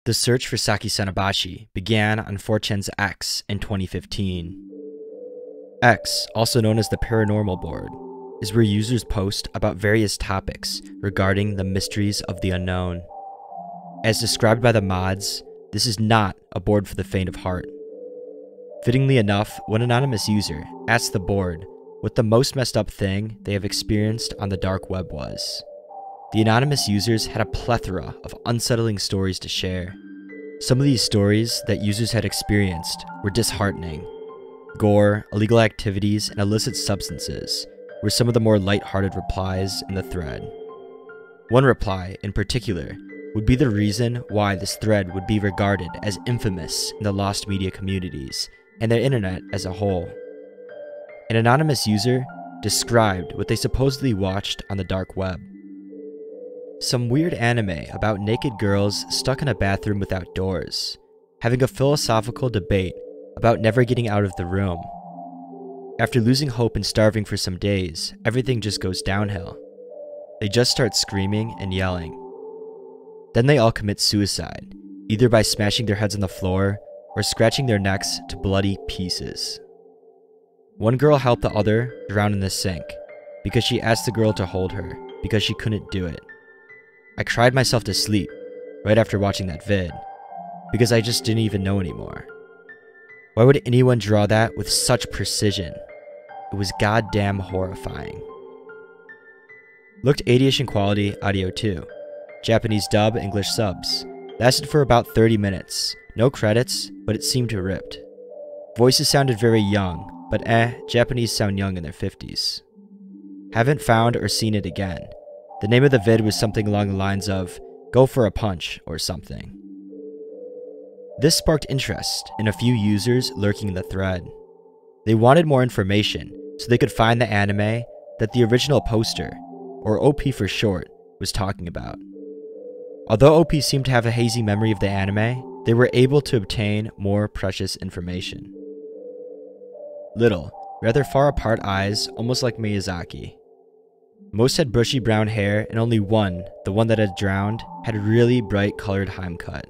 The search for Saki Sanobashi began on 4chan's X in 2015. X, also known as the Paranormal Board, is where users post about various topics regarding the mysteries of the unknown. As described by the mods, this is not a board for the faint of heart. Fittingly enough, one anonymous user asked the board what the most messed up thing they have experienced on the dark web was. The anonymous users had a plethora of unsettling stories to share. Some of these stories that users had experienced were disheartening. Gore, illegal activities, and illicit substances were some of the more lighthearted replies in the thread. One reply, in particular, would be the reason why this thread would be regarded as infamous in the lost media communities and the internet as a whole. An anonymous user described what they supposedly watched on the dark web. Some weird anime about naked girls stuck in a bathroom without doors, having a philosophical debate about never getting out of the room. After losing hope and starving for some days, everything just goes downhill. They just start screaming and yelling. Then they all commit suicide, either by smashing their heads on the floor or scratching their necks to bloody pieces. One girl helped the other drown in the sink because she asked the girl to hold her because she couldn't do it. I cried myself to sleep right after watching that vid because I just didn't even know anymore. Why would anyone draw that with such precision? It was goddamn horrifying. Looked 80ish in quality, audio too. Japanese dub, English subs. Lasted for about 30 minutes. No credits, but it seemed to ripped. Voices sounded very young, but Japanese sound young in their 50s. Haven't found or seen it again. The name of the vid was something along the lines of, "Go for a punch" or something. This sparked interest in a few users lurking in the thread. They wanted more information so they could find the anime that the original poster, or OP for short, was talking about. Although OP seemed to have a hazy memory of the anime, they were able to obtain more precious information. Little, rather far apart eyes, almost like Miyazaki. Most had bushy brown hair, and only one, the one that had drowned, had a really bright colored Heim cut.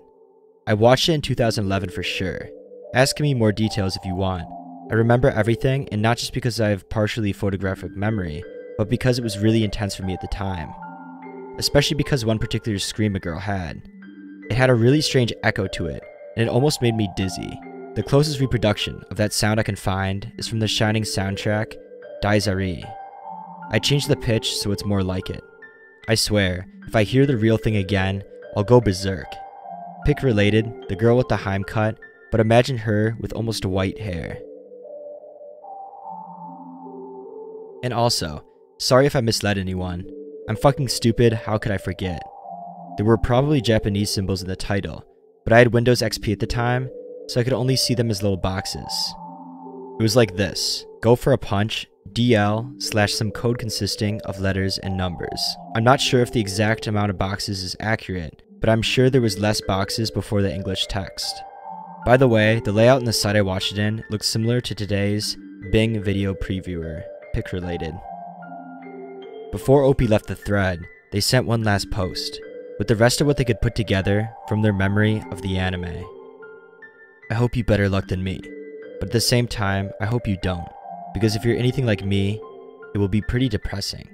I watched it in 2011 for sure. Ask me more details if you want. I remember everything, and not just because I have partially photographic memory, but because it was really intense for me at the time. Especially because one particular scream a girl had. It had a really strange echo to it, and it almost made me dizzy. The closest reproduction of that sound I can find is from the Shining soundtrack, Daizari. I changed the pitch so it's more like it. I swear, if I hear the real thing again, I'll go berserk. Pick related, the girl with the Heim cut, but imagine her with almost white hair. And also, sorry if I misled anyone. I'm fucking stupid, how could I forget? There were probably Japanese symbols in the title, but I had Windows XP at the time, so I could only see them as little boxes. It was like this: "Go for a punch, DL / some code consisting of letters and numbers." I'm not sure if the exact amount of boxes is accurate, but I'm sure there was less boxes before the English text. By the way, the layout in the site I watched it in looks similar to today's Bing Video Previewer, pic related. Before OP left the thread, they sent one last post, with the rest of what they could put together from their memory of the anime. I hope you better luck than me, but at the same time, I hope you don't, because if you're anything like me, it will be pretty depressing.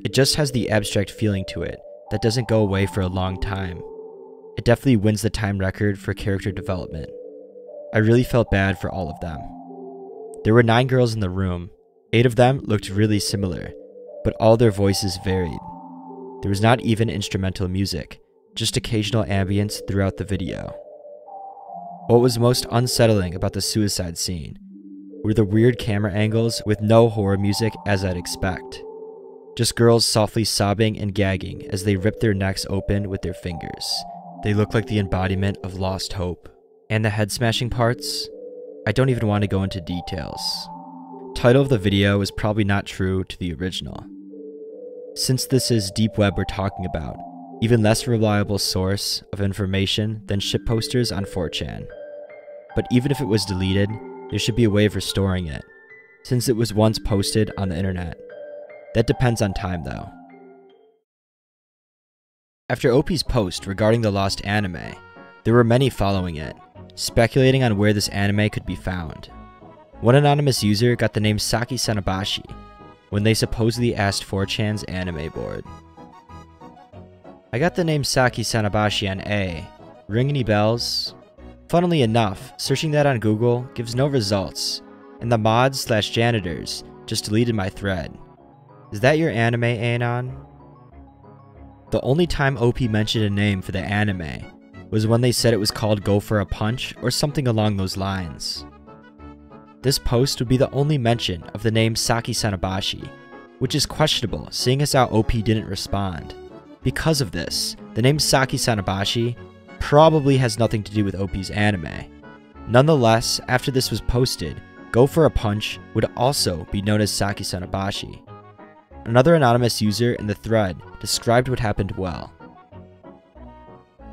It just has the abstract feeling to it that doesn't go away for a long time. It definitely wins the time record for character development. I really felt bad for all of them. There were 9 girls in the room. 8 of them looked really similar, but all their voices varied. There was not even instrumental music, just occasional ambience throughout the video. What was most unsettling about the suicide scene were the weird camera angles with no horror music as I'd expect. Just girls softly sobbing and gagging as they ripped their necks open with their fingers. They looked like the embodiment of lost hope. And the head smashing parts? I don't even want to go into details. Title of the video is probably not true to the original. Since this is deep web we're talking about, even less reliable source of information than shitposters on 4chan. But even if it was deleted, there should be a way of restoring it, since it was once posted on the internet. That depends on time though. After OP's post regarding the lost anime, There were many following it, speculating on where this anime could be found. One anonymous user got the name Saki Sanobashi when they supposedly asked 4chan's anime board. I got the name Saki Sanobashi on A. Ring any bells? Funnily enough, searching that on Google gives no results, and the mods/janitors just deleted my thread. Is that your anime, Anon? The only time OP mentioned a name for the anime was when they said it was called Go for a Punch or something along those lines. This post would be the only mention of the name Saki Sanobashi, which is questionable seeing as how OP didn't respond. Because of this, the name Saki Sanobashi probably has nothing to do with OP's anime. Nonetheless, after this was posted, Go for a Punch would also be known as Saki Sanobashi. Another anonymous user in the thread described what happened well.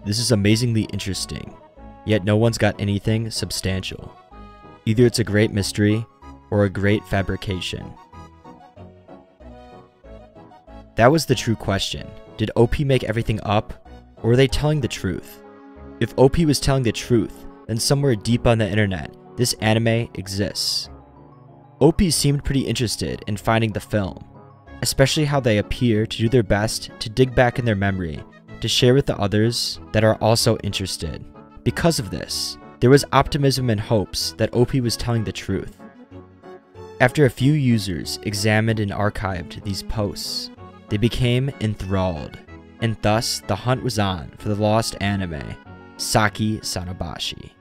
This is amazingly interesting, yet no one's got anything substantial. Either it's a great mystery or a great fabrication. That was the true question. Did OP make everything up, or were they telling the truth? If OP was telling the truth, then somewhere deep on the internet, this anime exists. OP seemed pretty interested in finding the film, especially how they appear to do their best to dig back in their memory to share with the others that are also interested. Because of this, there was optimism and hopes that OP was telling the truth. After a few users examined and archived these posts, they became enthralled, and thus the hunt was on for the lost anime, Saki Sanobashi.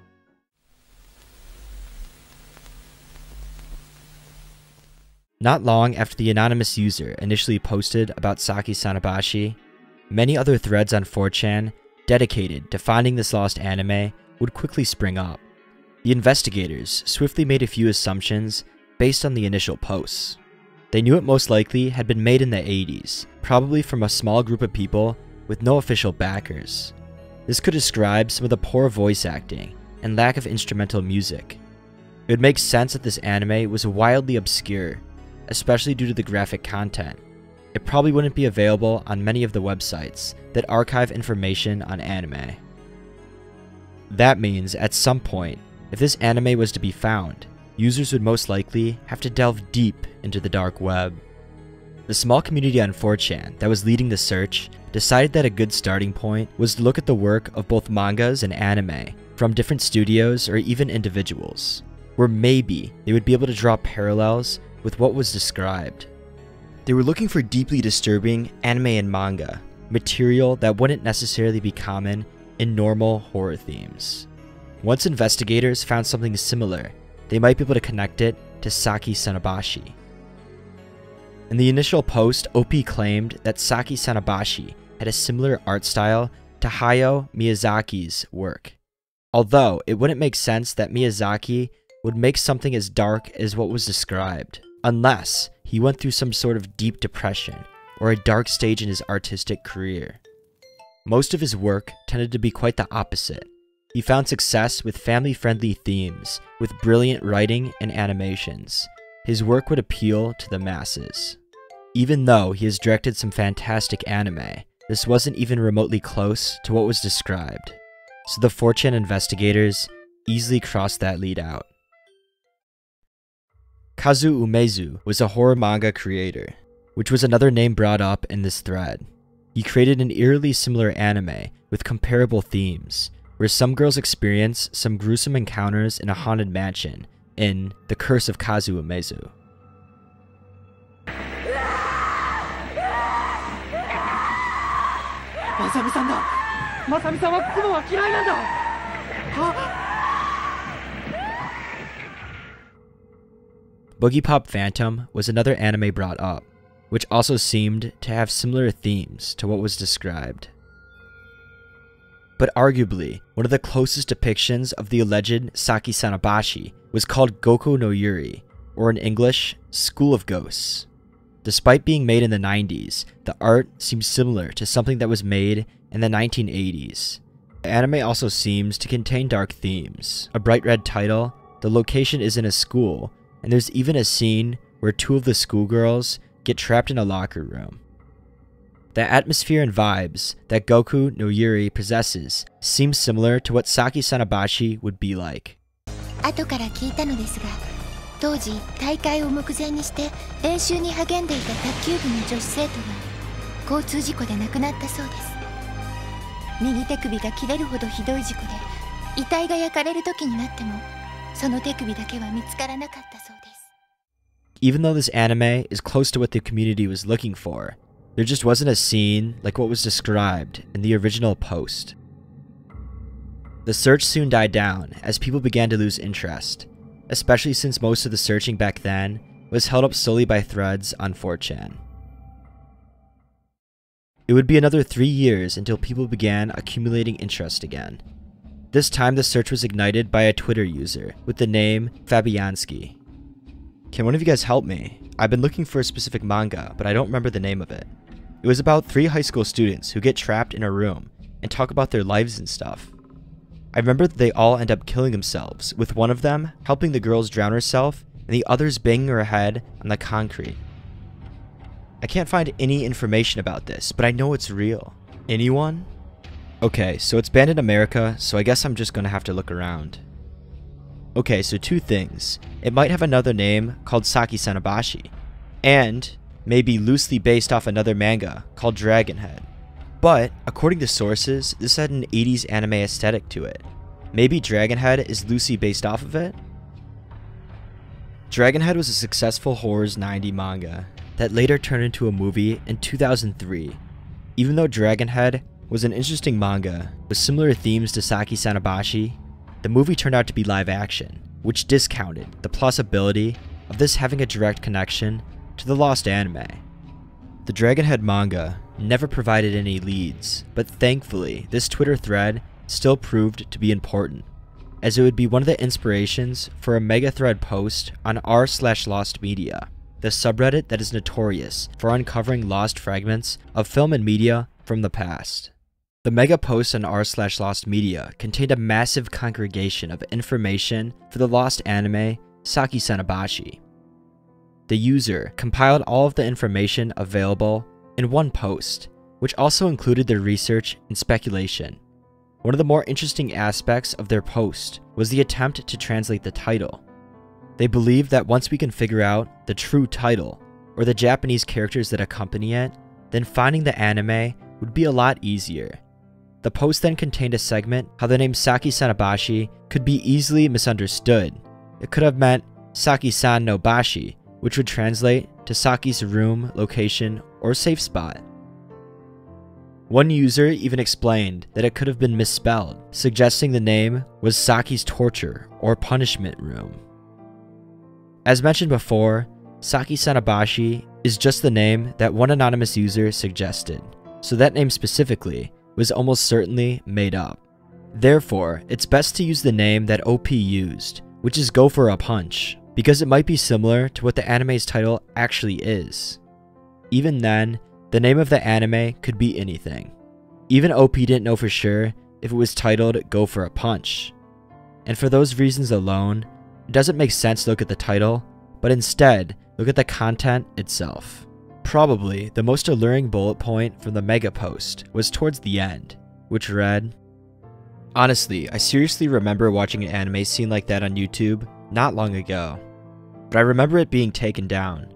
Not long after the anonymous user initially posted about Saki Sanobashi, many other threads on 4chan dedicated to finding this lost anime would quickly spring up. The investigators swiftly made a few assumptions based on the initial posts. They knew it most likely had been made in the 80s, probably from a small group of people with no official backers. This could describe some of the poor voice acting and lack of instrumental music. It would make sense that this anime was wildly obscure, especially due to the graphic content. It probably wouldn't be available on many of the websites that archive information on anime. That means, at some point, if this anime was to be found, users would most likely have to delve deep into the dark web. The small community on 4chan that was leading the search decided that a good starting point was to look at the work of both mangas and anime from different studios or even individuals, where maybe they would be able to draw parallels with what was described. They were looking for deeply disturbing anime and manga, material that wouldn't necessarily be common in normal horror themes. Once investigators found something similar, they might be able to connect it to Saki Sanobashi. In the initial post, OP claimed that Saki Sanobashi had a similar art style to Hayao Miyazaki's work, although it wouldn't make sense that Miyazaki would make something as dark as what was described, unless he went through some sort of deep depression or a dark stage in his artistic career. Most of his work tended to be quite the opposite. He found success with family-friendly themes, with brilliant writing and animations. His work would appeal to the masses. Even though he has directed some fantastic anime, this wasn't even remotely close to what was described, so the 4chan investigators easily crossed that lead out. Kazu Umezu was a horror manga creator, which was another name brought up in this thread. He created an eerily similar anime with comparable themes, where some girls experience some gruesome encounters in a haunted mansion in The Curse of Kazu Umezu. Boogie Pop Phantom was another anime brought up, which also seemed to have similar themes to what was described. But arguably, one of the closest depictions of the alleged Saki Sanobashi was called Goku no Yuri, or in English, School of Ghosts. Despite being made in the 90s, the art seems similar to something that was made in the 1980s. The anime also seems to contain dark themes. A bright red title, the location is in a school, and there's even a scene where two of the schoolgirls get trapped in a locker room. The atmosphere and vibes that Goku no Yuri possesses seem similar to what Saki Sanobashi would be like. 後から聞いたのですが、当時大会を目前にして練習に励んでいた卓球部の女子生徒が交通事故で亡くなったそうです。右手首が切れるほどひどい事故で、遺体が焼かれる時になってもその手首だけは見つからなかったそうです。 Even though this anime is close to what the community was looking for, there just wasn't a scene like what was described in the original post. The search soon died down as people began to lose interest, especially since most of the searching back then was held up solely by threads on 4chan. It would be another 3 years until people began accumulating interest again. This time the search was ignited by a Twitter user with the name Fabianski. Can one of you guys help me? I've been looking for a specific manga, but I don't remember the name of it. It was about 3 high school students who get trapped in a room and talk about their lives and stuff. I remember that they all end up killing themselves, with one of them helping the girls drown herself and the others banging her head on the concrete. I can't find any information about this, but I know it's real. Anyone? Okay, so it's banned in America, so I guess I'm just gonna have to look around. Okay, so 2 things. It might have another name called Saki Sanobashi, and maybe loosely based off another manga called Dragon Head. But, according to sources, this had an 80s anime aesthetic to it. Maybe Dragon Head is loosely based off of it? Dragon Head was a successful Horrors 90 manga that later turned into a movie in 2003. Even though Dragon Head was an interesting manga with similar themes to Saki Sanobashi, the movie turned out to be live action, which discounted the plausibility of this having a direct connection to the lost anime. The Dragon Head manga never provided any leads, but thankfully this Twitter thread still proved to be important, as it would be one of the inspirations for a mega thread post on r/lostmedia, the subreddit that is notorious for uncovering lost fragments of film and media from the past. The mega post on r/lostmedia contained a massive congregation of information for the lost anime Saki Sanobashi. The user compiled all of the information available in one post, which also included their research and speculation. One of the more interesting aspects of their post was the attempt to translate the title. They believed that once we can figure out the true title, or the Japanese characters that accompany it, then finding the anime would be a lot easier. The post then contained a segment how the name Saki Sanobashi could be easily misunderstood. It could have meant Saki-san no Bashi, which would translate to Saki's room, location, or safe spot. One user even explained that it could have been misspelled, suggesting the name was Saki's torture or punishment room. As mentioned before, Saki Sanobashi is just the name that one anonymous user suggested, so that name specifically was almost certainly made up. Therefore, it's best to use the name that OP used, which is Go for a Punch, because it might be similar to what the anime's title actually is. Even then, the name of the anime could be anything. Even OP didn't know for sure if it was titled Go for a Punch. And for those reasons alone, it doesn't make sense to look at the title, but instead look at the content itself. Probably the most alluring bullet point from the mega post was towards the end, which read, "Honestly, I seriously remember watching an anime scene like that on YouTube not long ago. But I remember it being taken down.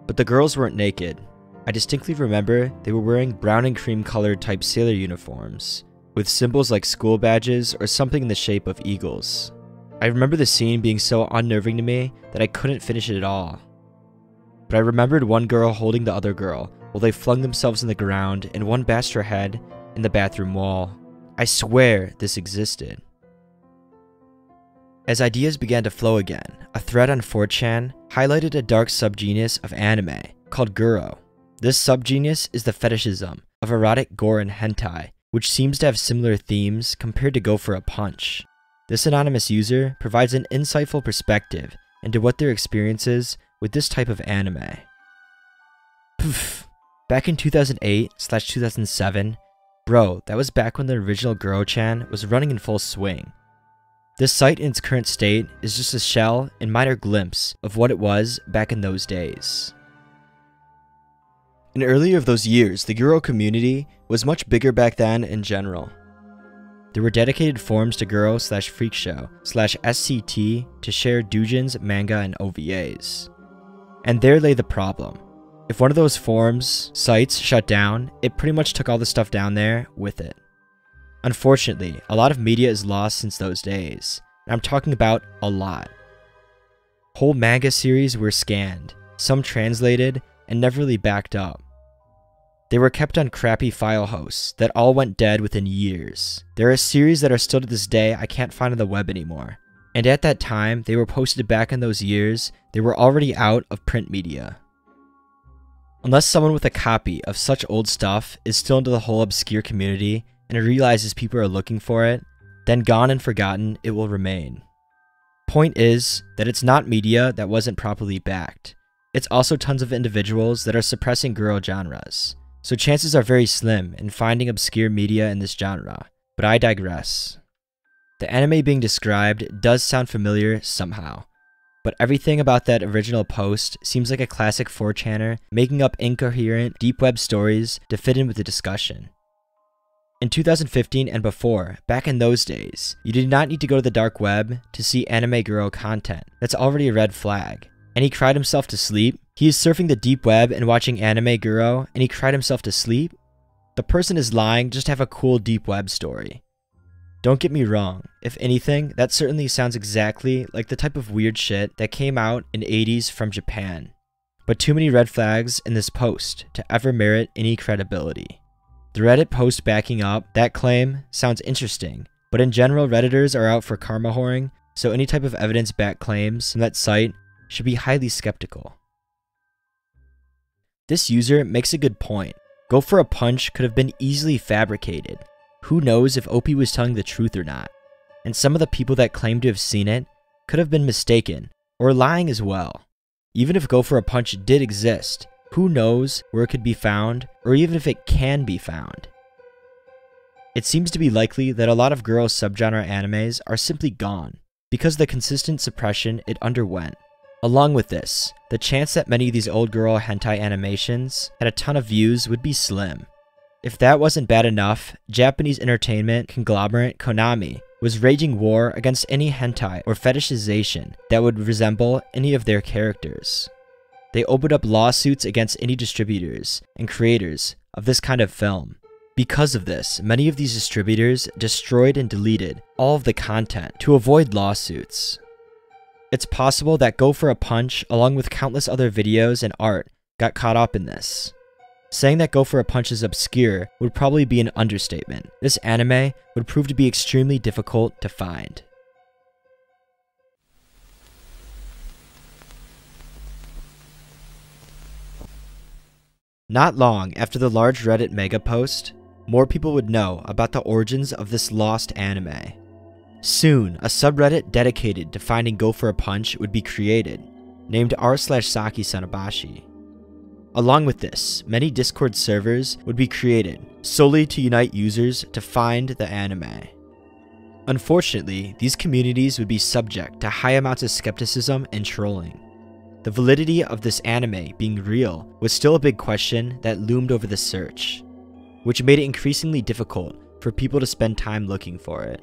But the girls weren't naked. I distinctly remember they were wearing brown and cream colored type sailor uniforms, with symbols like school badges or something in the shape of eagles. I remember the scene being so unnerving to me that I couldn't finish it at all. But I remembered one girl holding the other girl while they flung themselves in the ground and one bashed her head in the bathroom wall. I swear this existed." As ideas began to flow again, a thread on 4chan highlighted a dark subgenus of anime called Guro. This subgenus is the fetishism of erotic gore and hentai, which seems to have similar themes compared to Go for a Punch. This anonymous user provides an insightful perspective into what their experience is with this type of anime. Poof. Back in 2008/2007, bro, that was back when the original Guro-chan was running in full swing. This site in its current state is just a shell and minor glimpse of what it was back in those days. In earlier of those years, the Guro community was much bigger back then in general. There were dedicated forums to Guro/Freakshow/SCT to share doujins, manga, and OVAs. And there lay the problem. If one of those forums sites shut down, it pretty much took all the stuff down there with it. Unfortunately, a lot of media is lost since those days, and I'm talking about a lot. Whole manga series were scanned, some translated, and never really backed up. They were kept on crappy file hosts that all went dead within years. There are series that are still to this day I can't find on the web anymore. And at that time, they were posted back in those years, they were already out of print media. Unless someone with a copy of such old stuff is still into the whole obscure community and realizes people are looking for it, then gone and forgotten it will remain. Point is that it's not media that wasn't properly backed. It's also tons of individuals that are suppressing Guro genres. So chances are very slim in finding obscure media in this genre, but I digress. The anime being described does sound familiar somehow, but everything about that original post seems like a classic 4chaner making up incoherent, deep web stories to fit in with the discussion. In 2015 and before, back in those days, you did not need to go to the dark web to see anime Guro content. That's already a red flag. And he cried himself to sleep? He is surfing the deep web and watching anime Guro, and he cried himself to sleep? The person is lying, just have a cool deep web story. Don't get me wrong, if anything, that certainly sounds exactly like the type of weird shit that came out in the 80s from Japan. But too many red flags in this post to ever merit any credibility. The Reddit post backing up that claim sounds interesting, but in general Redditors are out for karma whoring, so any type of evidence-backed claims from that site should be highly skeptical. This user makes a good point. Go for a Punch could have been easily fabricated. Who knows if OP was telling the truth or not? And some of the people that claim to have seen it could have been mistaken, or lying as well. Even if Go for a Punch did exist, who knows where it could be found, or even if it can be found. It seems to be likely that a lot of Guro subgenre animes are simply gone, because of the consistent suppression it underwent. Along with this, the chance that many of these old Guro hentai animations had a ton of views would be slim. If that wasn't bad enough, Japanese entertainment conglomerate Konami was waging war against any hentai or fetishization that would resemble any of their characters. They opened up lawsuits against any distributors and creators of this kind of film. Because of this, many of these distributors destroyed and deleted all of the content to avoid lawsuits. It's possible that Go for a Punch, along with countless other videos and art, got caught up in this. Saying that Go for a Punch is obscure would probably be an understatement. This anime would prove to be extremely difficult to find. Not long after the large Reddit mega post, more people would know about the origins of this lost anime. Soon, a subreddit dedicated to finding Go for a Punch would be created, named r/Saki Sanobashi. Along with this, many Discord servers would be created solely to unite users to find the anime. Unfortunately, these communities would be subject to high amounts of skepticism and trolling. The validity of this anime being real was still a big question that loomed over the search, which made it increasingly difficult for people to spend time looking for it.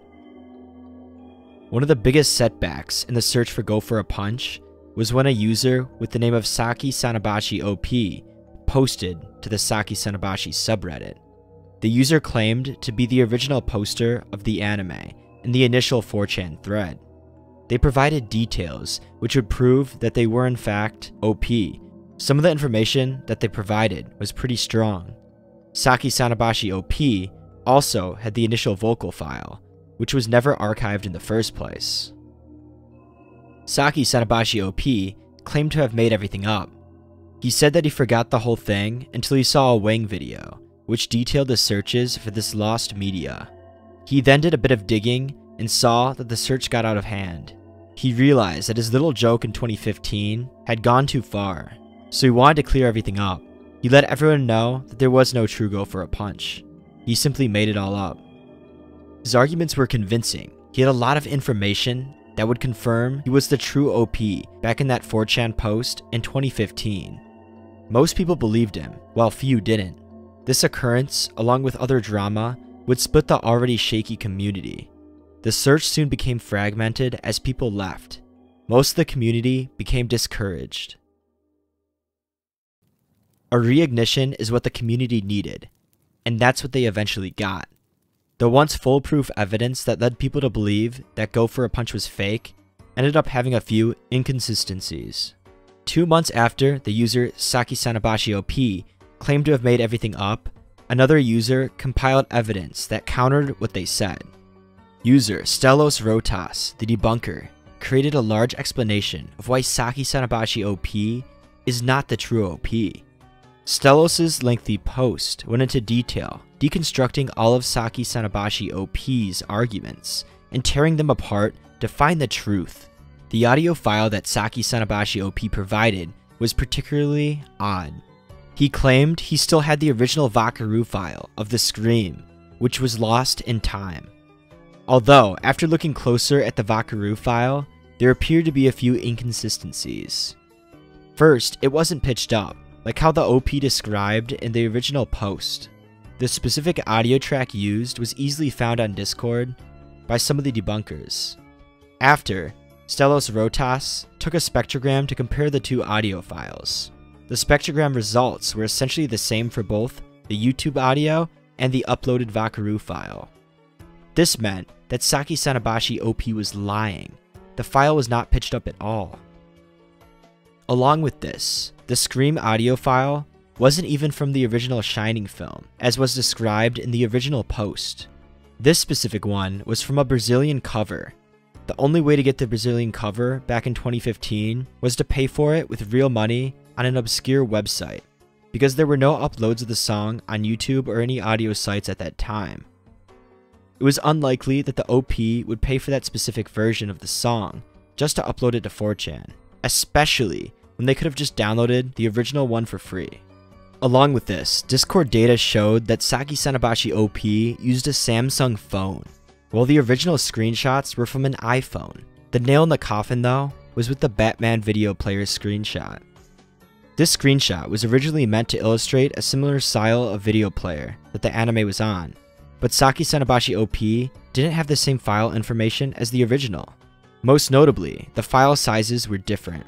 One of the biggest setbacks in the search for Go for a Punch was when a user with the name of Saki Sanobashi OP posted to the Saki Sanobashi subreddit. The user claimed to be the original poster of the anime in the initial 4chan thread. They provided details which would prove that they were in fact OP. Some of the information that they provided was pretty strong. Saki Sanobashi OP also had the initial vocal file, which was never archived in the first place. Saki Sanobashi OP claimed to have made everything up. He said that he forgot the whole thing until he saw a Wang video, which detailed the searches for this lost media. He then did a bit of digging and saw that the search got out of hand. He realized that his little joke in 2015 had gone too far, so he wanted to clear everything up. He let everyone know that there was no true Go for a Punch. He simply made it all up. His arguments were convincing. He had a lot of information that would confirm he was the true OP back in that 4chan post in 2015. Most people believed him, while few didn't. This occurrence, along with other drama, would split the already shaky community. The search soon became fragmented as people left. Most of the community became discouraged. A reignition is what the community needed, and that's what they eventually got. The once foolproof evidence that led people to believe that Go for a Punch was fake ended up having a few inconsistencies. 2 months after the user Saki Sanobashi OP claimed to have made everything up, another user compiled evidence that countered what they said. User Stelos Rotas, the debunker, created a large explanation of why Saki Sanobashi OP is not the true OP. Stelos' lengthy post went into detail, deconstructing all of Saki Sanobashi OP's arguments and tearing them apart to find the truth. The audio file that Saki Sanobashi OP provided was particularly odd. He claimed he still had the original Vakaru file of the scream, which was lost in time. Although, after looking closer at the Vakaru file, there appeared to be a few inconsistencies. First, it wasn't pitched up, like how the OP described in the original post. The specific audio track used was easily found on Discord by some of the debunkers. After, Stelos Rotas took a spectrogram to compare the two audio files. The spectrogram results were essentially the same for both the YouTube audio and the uploaded Vakaru file. This meant that Saki Sanobashi OP was lying. The file was not pitched up at all. Along with this, the Scream audio file wasn't even from the original Shining film, as was described in the original post. This specific one was from a Brazilian cover. The only way to get the Brazilian cover back in 2015 was to pay for it with real money on an obscure website, because there were no uploads of the song on YouTube or any audio sites at that time. It was unlikely that the OP would pay for that specific version of the song just to upload it to 4chan, especially when they could have just downloaded the original one for free. Along with this, Discord data showed that Saki Sanobashi OP used a Samsung phone, while the original screenshots were from an iPhone. The nail in the coffin, though, was with the Batman video player screenshot. This screenshot was originally meant to illustrate a similar style of video player that the anime was on, but Saki Sanobashi OP didn't have the same file information as the original. Most notably, the file sizes were different.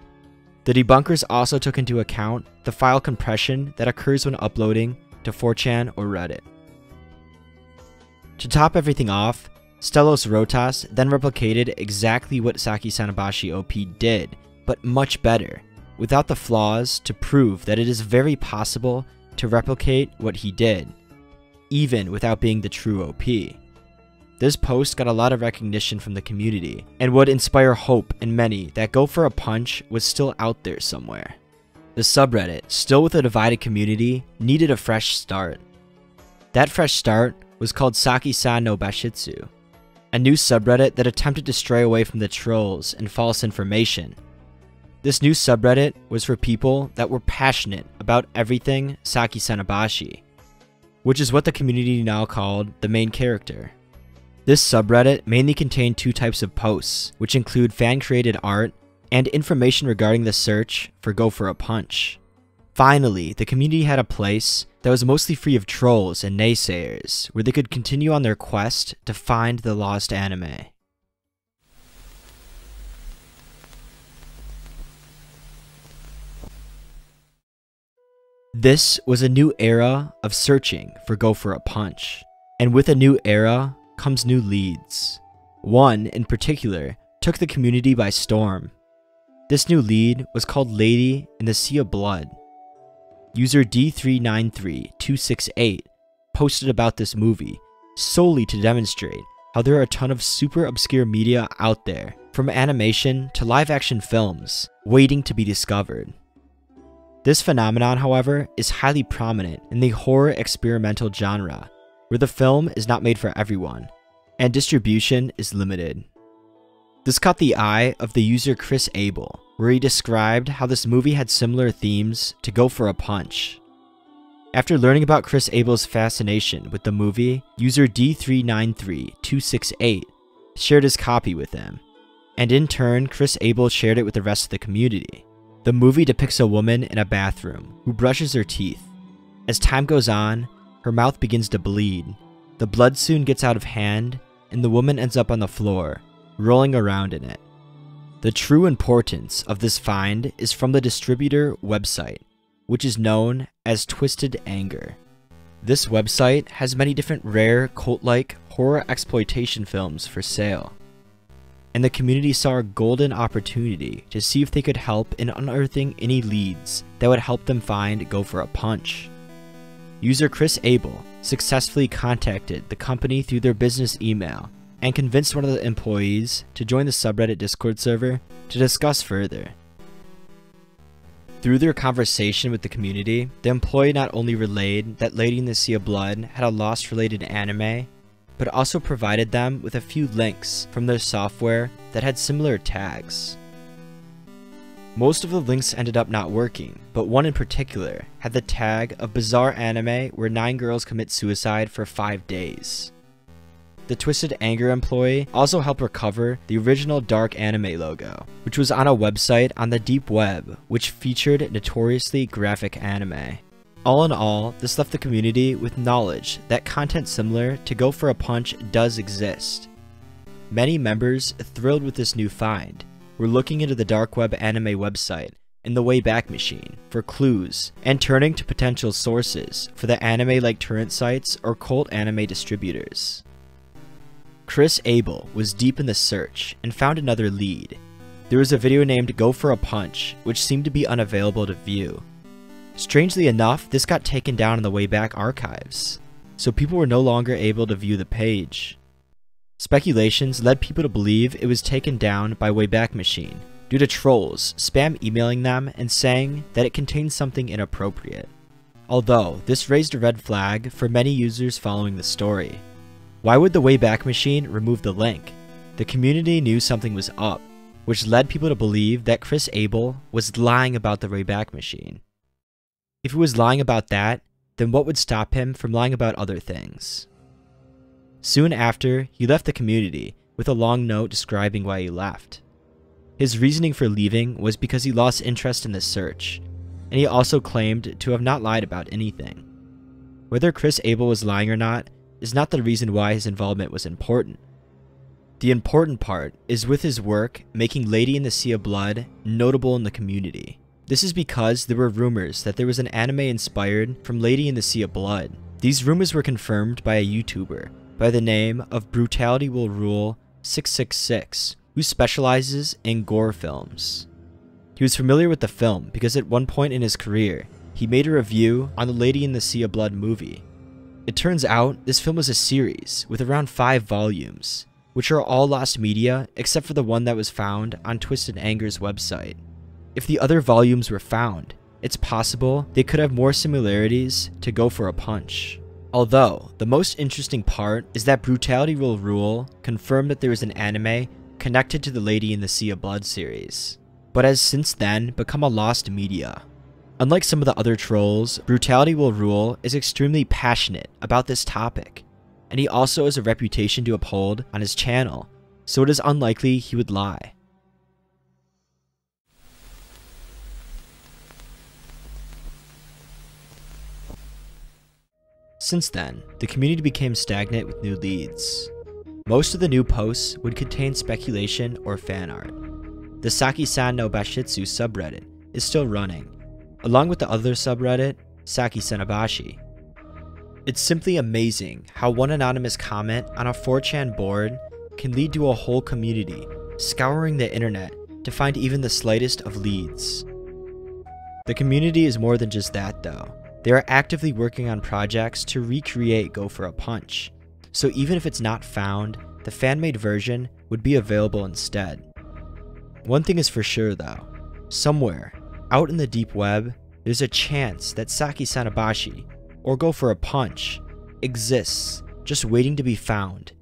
The debunkers also took into account the file compression that occurs when uploading to 4chan or Reddit. To top everything off, Stelos Rotas then replicated exactly what Saki Sanobashi OP did, but much better, without the flaws, to prove that it is very possible to replicate what he did, even without being the true OP. This post got a lot of recognition from the community, and would inspire hope in many that Go for a Punch was still out there somewhere. The subreddit, still with a divided community, needed a fresh start. That fresh start was called Saki Sanobashi, a new subreddit that attempted to stray away from the trolls and false information. This new subreddit was for people that were passionate about everything Saki Sanobashi, which is what the community now called the main character. This subreddit mainly contained two types of posts, which include fan-created art and information regarding the search for Go for a Punch. Finally, the community had a place that was mostly free of trolls and naysayers, where they could continue on their quest to find the lost anime. This was a new era of searching for Go for a Punch, and with a new era comes new leads. One, in particular, took the community by storm. This new lead was called Lady in the Sea of Blood. User D393268 posted about this movie solely to demonstrate how there are a ton of super obscure media out there, from animation to live-action films, waiting to be discovered. This phenomenon, however, is highly prominent in the horror experimental genre, where the film is not made for everyone, and distribution is limited. This caught the eye of the user Chris Abel, where he described how this movie had similar themes to Go for a Punch. After learning about Chris Abel's fascination with the movie, user D393268 shared his copy with him, and in turn Chris Abel shared it with the rest of the community. The movie depicts a woman in a bathroom who brushes her teeth. As time goes on, her mouth begins to bleed. The blood soon gets out of hand, and the woman ends up on the floor, rolling around in it. The true importance of this find is from the distributor website, which is known as Twisted Anger. This website has many different rare, cult-like horror exploitation films for sale, and the community saw a golden opportunity to see if they could help in unearthing any leads that would help them find Go for a Punch. User Chris Abel successfully contacted the company through their business email and convinced one of the employees to join the subreddit Discord server to discuss further. Through their conversation with the community, the employee not only relayed that Lady in the Sea of Blood had a Lost-related anime, but also provided them with a few links from their software that had similar tags. Most of the links ended up not working, but one in particular had the tag of bizarre anime where 9 girls commit suicide for 5 days. The Twisted Anger employee also helped recover the original dark anime logo, which was on a website on the deep web which featured notoriously graphic anime. All in all, this left the community with knowledge that content similar to Go for a Punch does exist. Many members, thrilled with this new find, were looking into the dark web anime website in the Wayback Machine for clues and turning to potential sources for the anime-like torrent sites or cult anime distributors. Chris Abel was deep in the search and found another lead. There was a video named Go for a Punch, which seemed to be unavailable to view. Strangely enough, this got taken down in the Wayback archives, so people were no longer able to view the page. Speculations led people to believe it was taken down by Wayback Machine due to trolls spam emailing them and saying that it contained something inappropriate. Although, this raised a red flag for many users following the story. Why would the Wayback Machine remove the link? The community knew something was up, which led people to believe that Chris Abel was lying about the Wayback Machine. If he was lying about that, then what would stop him from lying about other things? Soon after, he left the community with a long note describing why he left. His reasoning for leaving was because he lost interest in the search, and he also claimed to have not lied about anything. Whether Chris Abel was lying or not is not the reason why his involvement was important. The important part is with his work making Lady in the Sea of Blood notable in the community. This is because there were rumors that there was an anime inspired from Lady in the Sea of Blood. These rumors were confirmed by a YouTuber by the name of Brutality Will Rule 666, who specializes in gore films. He was familiar with the film because at one point in his career, he made a review on the Lady in the Sea of Blood movie. It turns out this film was a series with around 5 volumes, which are all lost media except for the one that was found on Twisted Anger's website. If the other volumes were found, it's possible they could have more similarities to Go for a Punch. Although, the most interesting part is that Brutality Will Rule confirmed that there was an anime connected to the Lady in the Sea of Blood series, but has since then become a lost media. Unlike some of the other trolls, Brutality Will Rule is extremely passionate about this topic, and he also has a reputation to uphold on his channel, so it is unlikely he would lie. Since then, the community became stagnant with new leads. Most of the new posts would contain speculation or fan art. The Saki Sanobashi subreddit is still running, along with the other subreddit, Saki Sanobashi. It's simply amazing how one anonymous comment on a 4chan board can lead to a whole community scouring the internet to find even the slightest of leads. The community is more than just that though. They are actively working on projects to recreate Go for a Punch, so even if it's not found, the fan-made version would be available instead. One thing is for sure though, somewhere, out in the deep web, there's a chance that Saki Sanobashi, or Go for a Punch, exists just waiting to be found,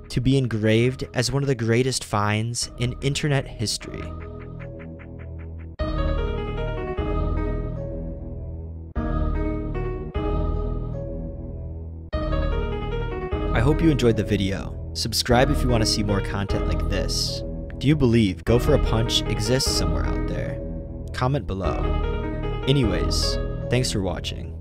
to be engraved as one of the greatest finds in internet history. I hope you enjoyed the video. Subscribe if you want to see more content like this. Do you believe Go for a Punch exists somewhere out there? comment below. Anyways, thanks for watching.